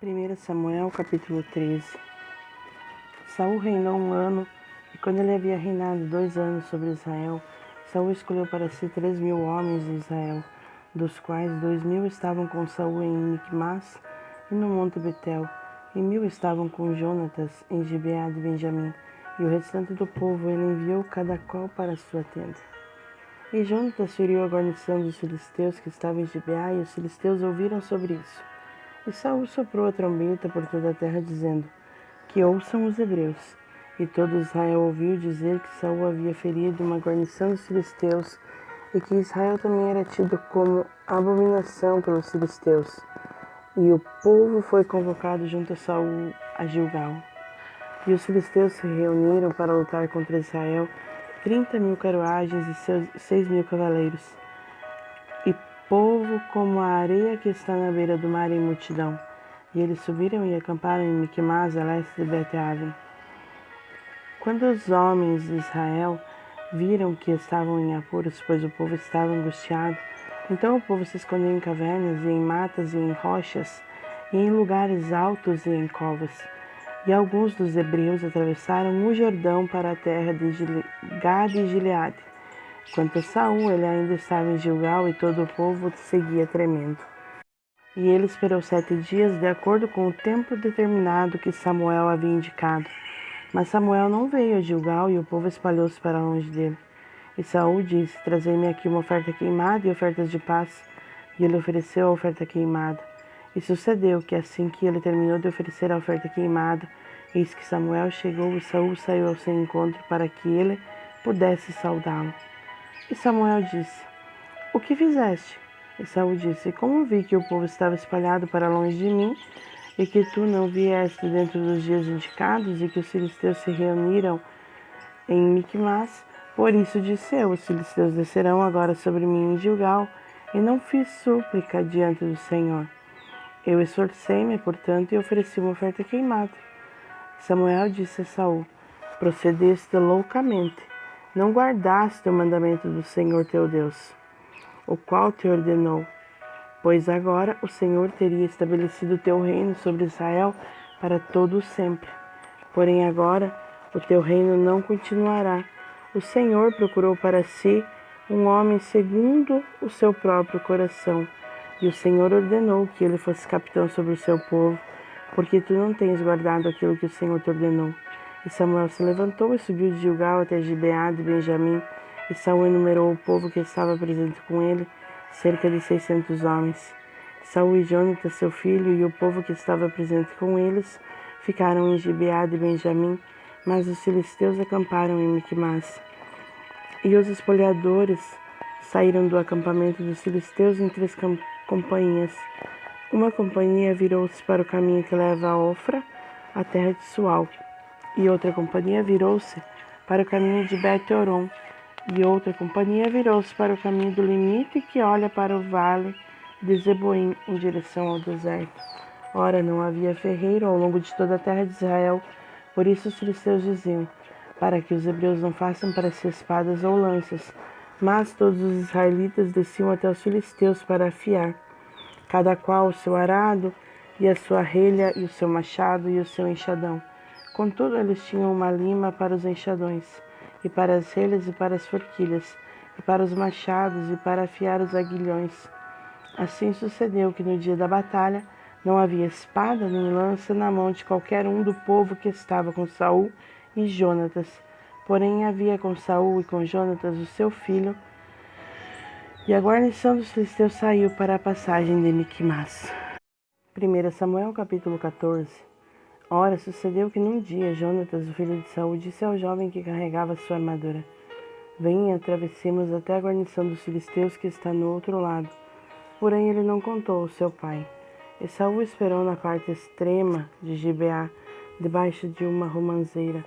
1 Samuel, capítulo 13. Saul reinou 1 ano, e quando ele havia reinado 2 anos sobre Israel, Saul escolheu para si 3.000 homens de Israel, dos quais 2.000 estavam com Saul em Micmas e no monte Betel, e 1.000 estavam com Jonatas em Gibeá de Benjamim, e o restante do povo ele enviou cada qual para a sua tenda. E Jonatas feriu a guarnição dos filisteus que estava em Gibeá, e os filisteus ouviram sobre isso. E Saul soprou a trombeta por toda a terra, dizendo: que ouçam os hebreus. E todo Israel ouviu dizer que Saul havia ferido uma guarnição dos filisteus, e que Israel também era tido como abominação pelos filisteus. E o povo foi convocado junto a Saul a Gilgal. E os filisteus se reuniram para lutar contra Israel, 30.000 carruagens e 6.000 cavaleiros, e povo como a areia que está na beira do mar em multidão. E eles subiram e acamparam em Micmas, a leste de Bet-aven. Quando os homens de Israel viram que estavam em apuros, pois o povo estava angustiado, então o povo se escondeu em cavernas e em matas e em rochas, e em lugares altos e em covas. E alguns dos hebreus atravessaram o Jordão para a terra de Gade e Gileade. Quanto a Saul, ele ainda estava em Gilgal, e todo o povo seguia tremendo. E ele esperou 7 dias, de acordo com o tempo determinado que Samuel havia indicado. Mas Samuel não veio a Gilgal, e o povo espalhou-se para longe dele. E Saul disse: trazei-me aqui uma oferta queimada e ofertas de paz. E ele ofereceu a oferta queimada. E sucedeu que, assim que ele terminou de oferecer a oferta queimada, eis que Samuel chegou, e Saul saiu ao seu encontro para que ele pudesse saudá-lo. E Samuel disse: o que fizeste? E Saul disse: como vi que o povo estava espalhado para longe de mim, e que tu não vieste dentro dos dias indicados, e que os filisteus se reuniram em Micmas, por isso disse eu: os filisteus descerão agora sobre mim em Gilgal, e não fiz súplica diante do Senhor. Eu esforcei-me, portanto, e ofereci uma oferta queimada. Samuel disse a Saul: procedeste loucamente, não guardaste o mandamento do Senhor teu Deus, o qual te ordenou, pois agora o Senhor teria estabelecido o teu reino sobre Israel para todo o sempre. Porém agora o teu reino não continuará. O Senhor procurou para si um homem segundo o seu próprio coração, e o Senhor ordenou que ele fosse capitão sobre o seu povo, porque tu não tens guardado aquilo que o Senhor te ordenou. E Samuel se levantou e subiu de Gilgal até Gibeá de Benjamim, e Saul enumerou o povo que estava presente com ele, cerca de 600 homens. Saul e Jonatas, seu filho, e o povo que estava presente com eles ficaram em Gibeá de Benjamim, mas os filisteus acamparam em Micmas. E os espoliadores saíram do acampamento dos filisteus em 3 companhias. Uma companhia virou-se para o caminho que leva a Ofra, a terra de Sual, e outra companhia virou-se para o caminho de Bet-horon, e outra companhia virou-se para o caminho do limite que olha para o vale de Zeboim, em direção ao deserto. Ora, não havia ferreiro ao longo de toda a terra de Israel, por isso os filisteus diziam: para que os hebreus não façam para si espadas ou lanças. Mas todos os israelitas desciam até os filisteus para afiar, cada qual o seu arado, e a sua relha, e o seu machado, e o seu enxadão. Contudo, eles tinham uma lima para os enxadões, e para as relhas, e para as forquilhas, e para os machados, e para afiar os aguilhões. Assim sucedeu que no dia da batalha não havia espada nem lança na mão de qualquer um do povo que estava com Saul e Jonatas. Porém havia com Saul e com Jonatas o seu filho, e a guarnição dos filisteus saiu para a passagem de Micmas. 1 Samuel, capítulo 14. Ora, sucedeu que num dia Jonatas, o filho de Saul, disse ao jovem que carregava sua armadura: venha, atravessemos até a guarnição dos filisteus que está no outro lado. Porém ele não contou ao seu pai. E Saul esperou na parte extrema de Gibeá, debaixo de uma romanceira,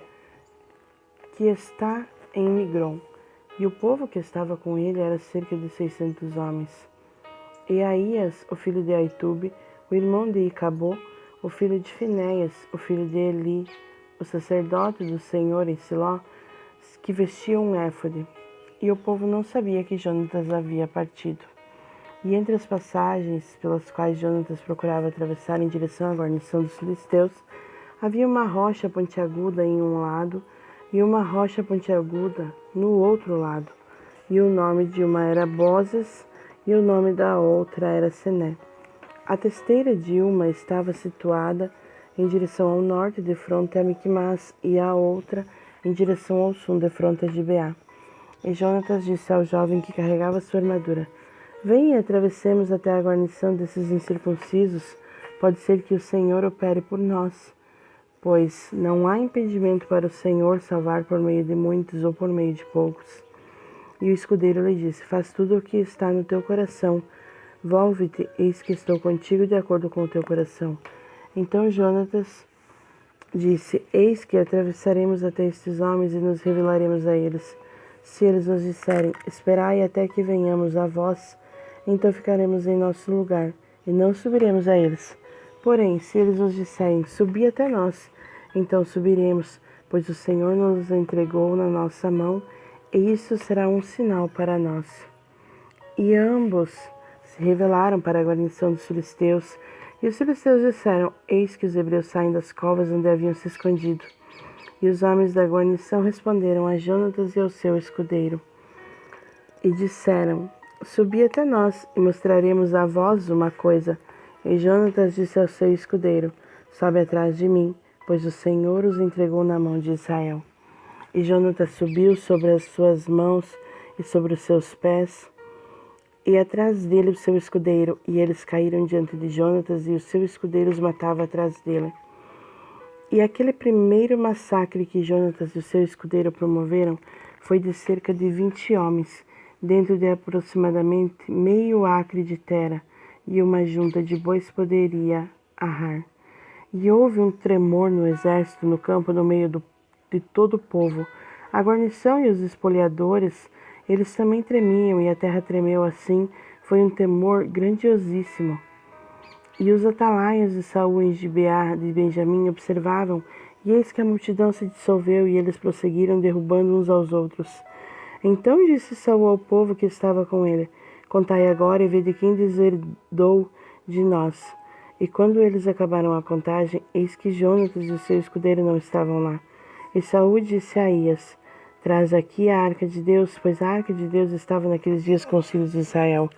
que está em Migron. E o povo que estava com ele era cerca de 600 homens. E Aías, o filho de Aitube, o irmão de Icabô, o filho de Finéias, o filho de Eli, o sacerdote do Senhor em Siló, que vestia um éfode. E o povo não sabia que Jonatas havia partido. E entre as passagens pelas quais Jonatas procurava atravessar em direção à guarnição dos filisteus, havia uma rocha pontiaguda em um lado e uma rocha pontiaguda no outro lado. E o nome de uma era Bozes e o nome da outra era Sené. A testeira de uma estava situada em direção ao norte, de fronte a Miquimás, e a outra em direção ao sul, de fronte a Gibeá. E Jonatas disse ao jovem que carregava sua armadura: Venha e atravessemos até a guarnição desses incircuncisos. Pode ser que o Senhor opere por nós, pois não há impedimento para o Senhor salvar por meio de muitos ou por meio de poucos. E o escudeiro lhe disse: Faz tudo o que está no teu coração. Volve-te, eis que estou contigo de acordo com o teu coração. Então Jonatas disse: Eis que atravessaremos até estes homens e nos revelaremos a eles. Se eles nos disserem: Esperai até que venhamos a vós, então ficaremos em nosso lugar e não subiremos a eles. Porém, se eles nos disserem: Subi até nós, então subiremos, pois o Senhor nos entregou na nossa mão, e isso será um sinal para nós. E ambos se revelaram para a guarnição dos filisteus, e os filisteus disseram: Eis que os hebreus saem das covas onde haviam se escondido. E os homens da guarnição responderam a Jonatas e ao seu escudeiro, e disseram: Subi até nós, e mostraremos a vós uma coisa. E Jonatas disse ao seu escudeiro: Sobe atrás de mim, pois o Senhor os entregou na mão de Israel. E Jonatas subiu sobre as suas mãos e sobre os seus pés, e atrás dele o seu escudeiro, e eles caíram diante de Jonatas, e o seu escudeiro os matava atrás dele. E aquele primeiro massacre que Jonatas e o seu escudeiro promoveram foi de cerca de 20 homens, dentro de aproximadamente meio acre de terra, e uma junta de bois poderia arrar. E houve um tremor no exército, no campo, no meio de todo o povo. A guarnição e os espoliadores, eles também tremiam, e a terra tremeu assim. Foi um temor grandiosíssimo. E os atalaias de Saul em Gibeá de Benjamim observavam, e eis que a multidão se dissolveu, e eles prosseguiram, derrubando uns aos outros. Então disse Saul ao povo que estava com ele: Contai agora e vede quem deserdou de nós. E quando eles acabaram a contagem, eis que Jonatas e o seu escudeiro não estavam lá. E Saul disse a Aías: Traz aqui a arca de Deus, pois a arca de Deus estava naqueles dias com os filhos de Israel.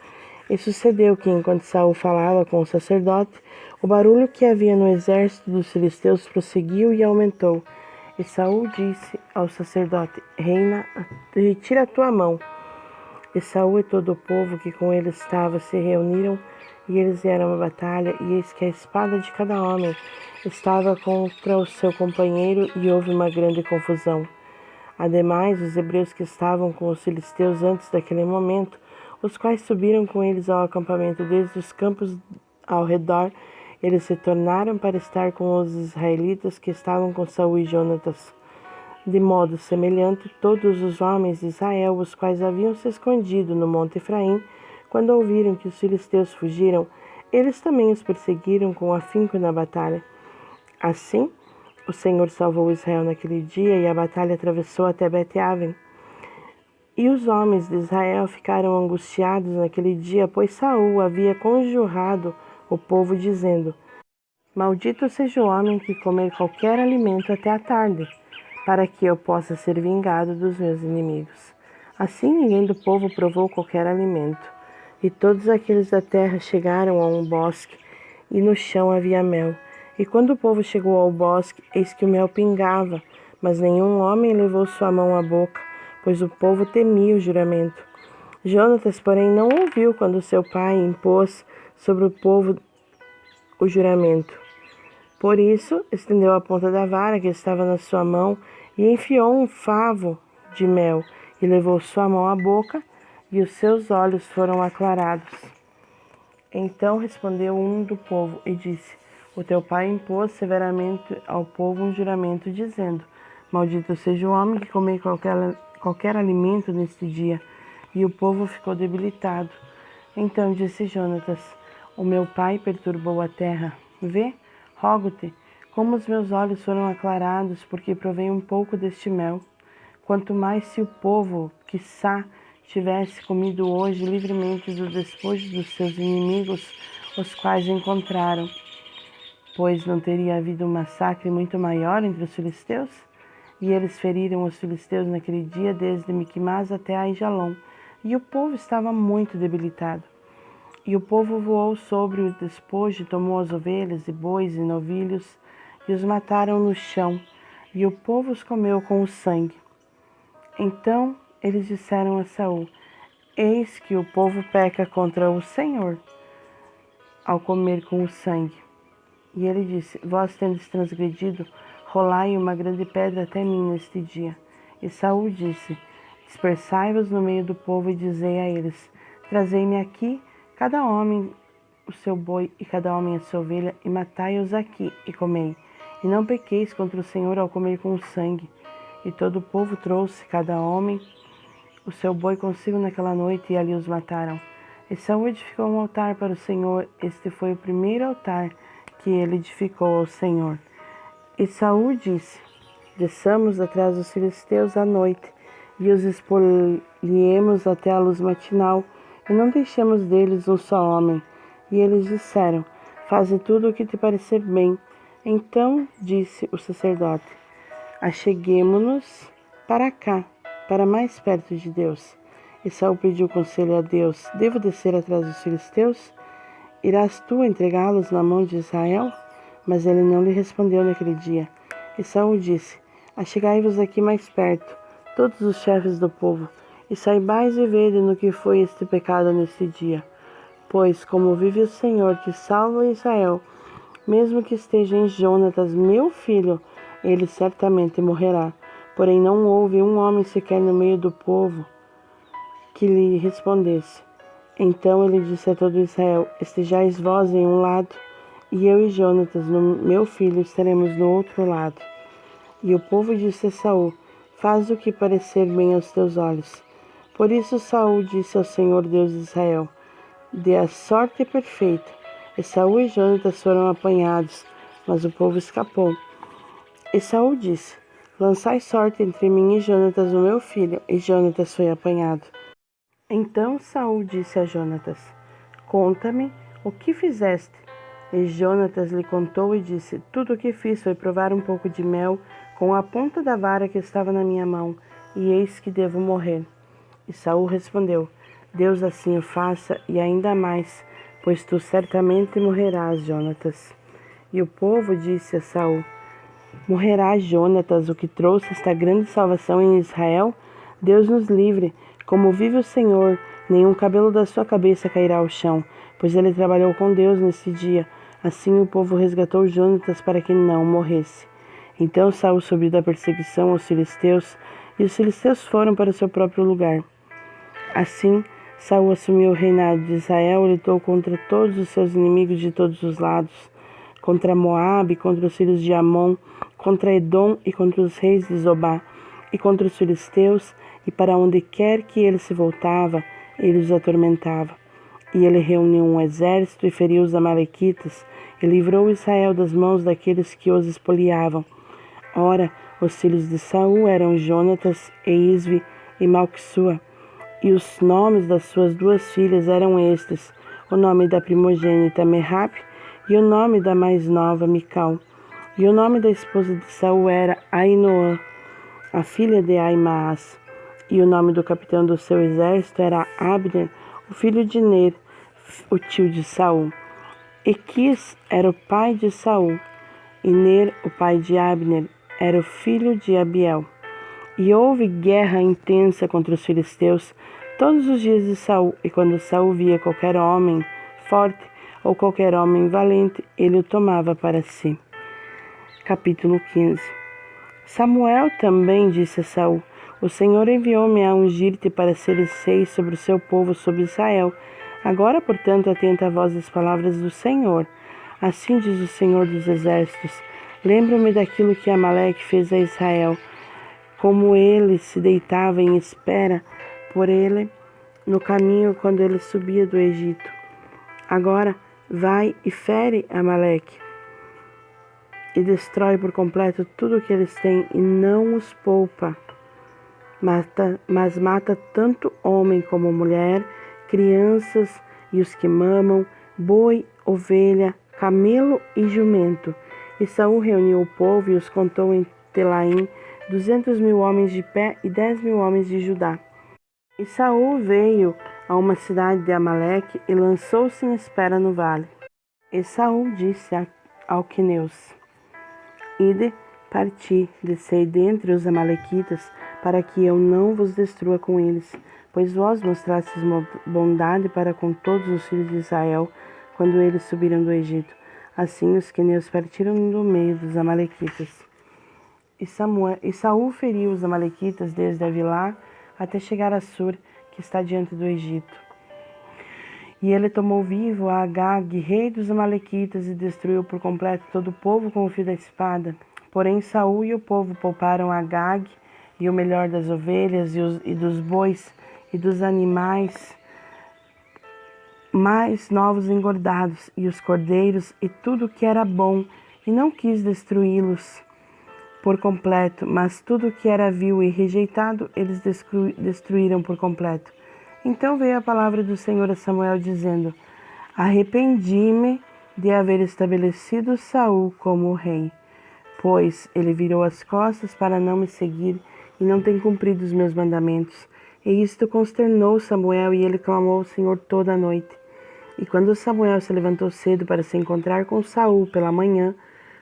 E sucedeu que, enquanto Saul falava com o sacerdote, o barulho que havia no exército dos filisteus prosseguiu e aumentou. E Saul disse ao sacerdote: Reina, retira a tua mão. E Saul e todo o povo que com ele estava se reuniram, e eles vieram à batalha, e eis que a espada de cada homem estava contra o seu companheiro, e houve uma grande confusão. Ademais, os hebreus que estavam com os filisteus antes daquele momento, os quais subiram com eles ao acampamento desde os campos ao redor, eles se tornaram para estar com os israelitas que estavam com Saul e Jonatas. De modo semelhante, todos os homens de Israel, os quais haviam se escondido no monte Efraim, quando ouviram que os filisteus fugiram, eles também os perseguiram com afinco na batalha. Assim, o Senhor salvou Israel naquele dia, e a batalha atravessou até Bet-Aven. E os homens de Israel ficaram angustiados naquele dia, pois Saul havia conjurado o povo, dizendo: Maldito seja o homem que comer qualquer alimento até a tarde, para que eu possa ser vingado dos meus inimigos. Assim ninguém do povo provou qualquer alimento. E todos aqueles da terra chegaram a um bosque, e no chão havia mel. E quando o povo chegou ao bosque, eis que o mel pingava, mas nenhum homem levou sua mão à boca, pois o povo temia o juramento. Jonatas, porém, não ouviu quando seu pai impôs sobre o povo o juramento. Por isso, estendeu a ponta da vara que estava na sua mão e enfiou um favo de mel, e levou sua mão à boca, e os seus olhos foram aclarados. Então respondeu um do povo e disse: O teu pai impôs severamente ao povo um juramento, dizendo: Maldito seja o homem que comer qualquer alimento neste dia. E o povo ficou debilitado. Então disse Jonatas: O meu pai perturbou a terra. Vê, rogo-te, como os meus olhos foram aclarados, porque provei um pouco deste mel. Quanto mais se o povo, quiçá, tivesse comido hoje livremente do despojo dos seus inimigos, os quais encontraram, pois não teria havido um massacre muito maior entre os filisteus? E eles feriram os filisteus naquele dia, desde Miquimás até Aijalon, e o povo estava muito debilitado. E o povo voou sobre o despojo, tomou as ovelhas e bois e novilhos, e os mataram no chão, e o povo os comeu com o sangue. Então eles disseram a Saul: Eis que o povo peca contra o Senhor ao comer com o sangue. E ele disse: Vós tendes transgredido, rolai uma grande pedra até mim neste dia. E Saul disse: Dispersai-vos no meio do povo e dizei a eles: Trazei-me aqui cada homem o seu boi e cada homem a sua ovelha, e matai-os aqui e comei. E não pequeis contra o Senhor ao comer com o sangue. E todo o povo trouxe cada homem o seu boi consigo naquela noite, e ali os mataram. E Saul edificou um altar para o Senhor. Este foi o primeiro altar que ele edificou ao Senhor. E Saul disse: Desçamos atrás dos filisteus à noite, e os expoliemos até a luz matinal, e não deixemos deles um só homem. E eles disseram: Faze tudo o que te parecer bem. Então disse o sacerdote: Acheguemo-nos para cá, para mais perto de Deus. E Saul pediu conselho a Deus: Devo descer atrás dos filisteus? Irás tu entregá-los na mão de Israel? Mas ele não lhe respondeu naquele dia. E Saul disse: Achegai-vos aqui mais perto, todos os chefes do povo, e saibais e vede no que foi este pecado neste dia. Pois, como vive o Senhor que salva Israel, mesmo que esteja em Jonatas, meu filho, ele certamente morrerá. Porém não houve um homem sequer no meio do povo que lhe respondesse. Então ele disse a todo Israel: Estejais vós em um lado, e eu e Jonatas, meu filho, estaremos no outro lado. E o povo disse a Saul: Faz o que parecer bem aos teus olhos. Por isso Saul disse ao Senhor Deus de Israel: Dê a sorte perfeita. E Saul e Jonatas foram apanhados, mas o povo escapou. E Saul disse: Lançai sorte entre mim e Jonatas, o meu filho. E Jonatas foi apanhado. Então Saul disse a Jonatas: Conta-me o que fizeste. E Jonatas lhe contou e disse: Tudo o que fiz foi provar um pouco de mel com a ponta da vara que estava na minha mão, e eis que devo morrer. E Saul respondeu: Deus assim o faça, e ainda mais, pois tu certamente morrerás, Jonatas. E o povo disse a Saul: Morrerá Jonatas, o que trouxe esta grande salvação em Israel? Deus nos livre. Como vive o Senhor, nenhum cabelo da sua cabeça cairá ao chão, pois ele trabalhou com Deus nesse dia. Assim o povo resgatou Jonatas para que não morresse. Então Saul subiu da perseguição aos filisteus, e os filisteus foram para o seu próprio lugar. Assim, Saul assumiu o reinado de Israel e lutou contra todos os seus inimigos de todos os lados, contra Moabe, contra os filhos de Amon, contra Edom e contra os reis de Zobá, e contra os filisteus, e para onde quer que ele se voltava, ele os atormentava. E ele reuniu um exército e feriu os amalequitas, e livrou Israel das mãos daqueles que os espoliavam. Ora, os filhos de Saul eram Jonatas, e Isvi e Malquissua, e os nomes das suas duas filhas eram estes: o nome da primogênita Merab, e o nome da mais nova Mical. E o nome da esposa de Saul era Ainoã, a filha de Aimaas. E o nome do capitão do seu exército era Abner, o filho de Ner, o tio de Saul. Equis era o pai de Saul, e Ner, o pai de Abner, era o filho de Abiel. E houve guerra intensa contra os filisteus todos os dias de Saul, e quando Saul via qualquer homem forte ou qualquer homem valente, ele o tomava para si. Capítulo 15. Samuel também disse a Saul: O Senhor enviou-me a ungir-te para seres rei sobre o seu povo, sobre Israel. Agora, portanto, atenta a voz das palavras do Senhor. Assim diz o Senhor dos Exércitos: Lembro-me daquilo que Amaleque fez a Israel, como ele se deitava em espera por ele no caminho quando ele subia do Egito. Agora, vai e fere Amaleque, e destrói por completo tudo o que eles têm, e não os poupa. mas mata tanto homem como mulher, crianças e os que mamam, boi, ovelha, camelo e jumento. E Saul reuniu o povo e os contou em Telaim, 200.000 homens de pé e 10.000 homens de Judá. E Saul veio a uma cidade de Amaleque e lançou-se em espera no vale. E Saul disse ao queneus: Ide, parti, descei dentre os amalequitas, para que eu não vos destrua com eles, pois vós mostrastes bondade para com todos os filhos de Israel, quando eles subiram do Egito. Assim os queneus partiram do meio dos amalequitas. E Saul feriu os amalequitas desde Avilá até chegar a Sur, que está diante do Egito. E ele tomou vivo a Agag, rei dos amalequitas, e destruiu por completo todo o povo com o fio da espada. Porém Saul e o povo pouparam Agag e o melhor das ovelhas e dos bois e dos animais mais novos engordados, e os cordeiros e tudo que era bom, e não quis destruí-los por completo, mas tudo que era vil e rejeitado eles destruíram por completo. Então veio a palavra do Senhor a Samuel dizendo: Arrependi-me de haver estabelecido Saul como rei, pois ele virou as costas para não me seguir e não tem cumprido os meus mandamentos. E isto consternou Samuel, e ele clamou ao Senhor toda a noite. E quando Samuel se levantou cedo para se encontrar com Saul pela manhã,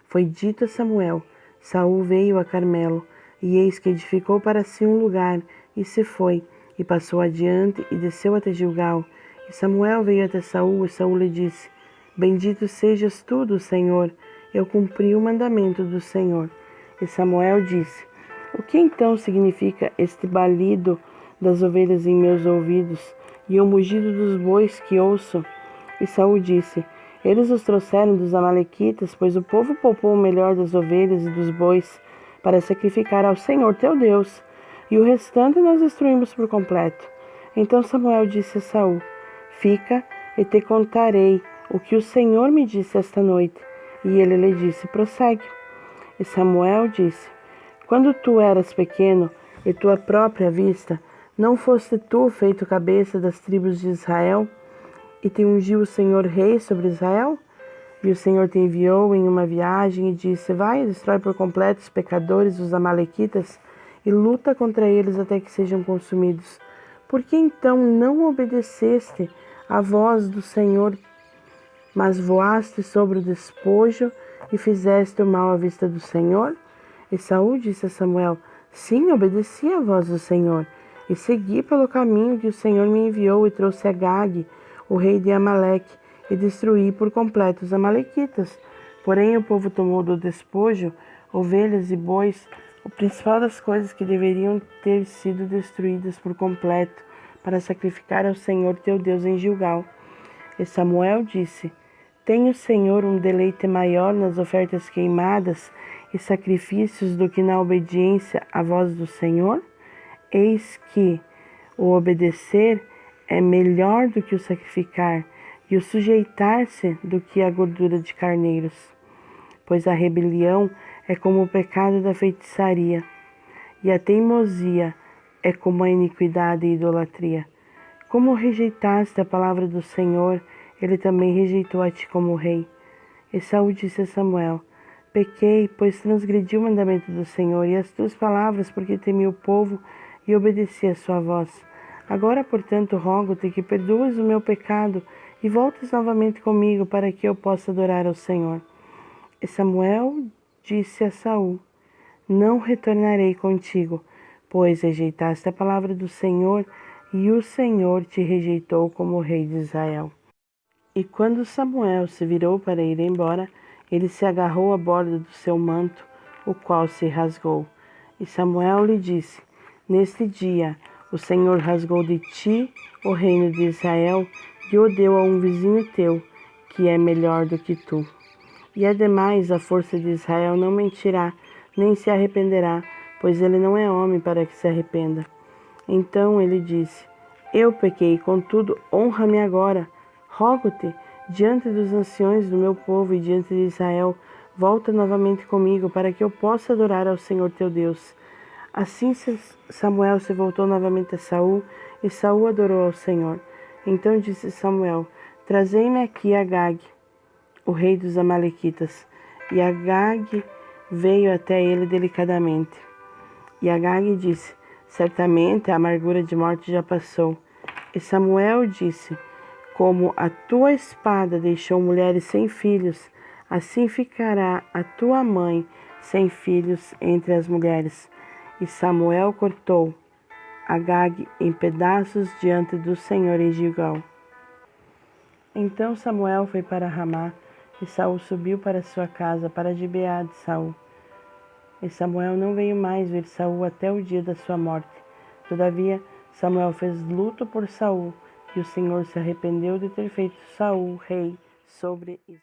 foi dito a Samuel: Saul veio a Carmelo, e eis que edificou para si um lugar, e se foi, e passou adiante, e desceu até Gilgal. E Samuel veio até Saul, e Saul lhe disse: Bendito sejas tu do Senhor, eu cumpri o mandamento do Senhor. E Samuel disse: O que então significa este balido das ovelhas em meus ouvidos, e o mugido dos bois que ouço? E Saul disse: Eles os trouxeram dos amalequitas, pois o povo poupou o melhor das ovelhas e dos bois para sacrificar ao Senhor teu Deus, e o restante nós destruímos por completo. Então Samuel disse a Saul: Fica, e te contarei o que o Senhor me disse esta noite. E ele lhe disse: Prossegue. E Samuel disse: Quando tu eras pequeno, e tua própria vista, não foste tu feito cabeça das tribos de Israel, e te ungiu o Senhor rei sobre Israel? E o Senhor te enviou em uma viagem e disse: Vai e destrói por completo os pecadores, os amalequitas, e luta contra eles até que sejam consumidos. Por que então não obedeceste à voz do Senhor, mas voaste sobre o despojo e fizeste o mal à vista do Senhor? E Saul disse a Samuel: Sim, obedeci à voz do Senhor, e segui pelo caminho que o Senhor me enviou, e trouxe Agag, o rei de Amaleque, e destruí por completo os amalequitas. Porém o povo tomou do despojo ovelhas e bois, o principal das coisas que deveriam ter sido destruídas por completo, para sacrificar ao Senhor teu Deus em Gilgal. E Samuel disse: Tem o Senhor um deleite maior nas ofertas queimadas e sacrifícios do que na obediência à voz do Senhor? Eis que o obedecer é melhor do que o sacrificar, e o sujeitar-se do que a gordura de carneiros. Pois a rebelião é como o pecado da feitiçaria, e a teimosia é como a iniquidade e a idolatria. Como rejeitaste a palavra do Senhor, ele também rejeitou a ti como rei. E Saul disse a Samuel: Pequei, pois transgredi o mandamento do Senhor e as tuas palavras, porque temi o povo e obedeci a sua voz. Agora, portanto, rogo-te que perdoes o meu pecado e voltes novamente comigo, para que eu possa adorar ao Senhor. E Samuel disse a Saul: Não retornarei contigo, pois rejeitaste a palavra do Senhor, e o Senhor te rejeitou como rei de Israel. E quando Samuel se virou para ir embora, ele se agarrou à borda do seu manto, o qual se rasgou. E Samuel lhe disse: Neste dia o Senhor rasgou de ti o reino de Israel e o deu a um vizinho teu, que é melhor do que tu. E ademais a força de Israel não mentirá, nem se arrependerá, pois ele não é homem para que se arrependa. Então ele disse: Eu pequei, contudo, honra-me agora. Rogo-te, diante dos anciões do meu povo e diante de Israel, volta novamente comigo, para que eu possa adorar ao Senhor teu Deus. Assim Samuel se voltou novamente a Saul, e Saul adorou ao Senhor. Então disse Samuel: Trazei-me aqui Agag, o rei dos Amalequitas. E Agag veio até ele delicadamente. E Agag disse: Certamente a amargura de morte já passou. E Samuel disse: Como a tua espada deixou mulheres sem filhos, assim ficará a tua mãe sem filhos entre as mulheres. E Samuel cortou Agag em pedaços diante do Senhor em Gilgal. Então Samuel foi para Ramá, e Saul subiu para sua casa, para Gibeá de Saul. E Samuel não veio mais ver Saul até o dia da sua morte. Todavia, Samuel fez luto por Saul, e o Senhor se arrependeu de ter feito Saul rei sobre Israel.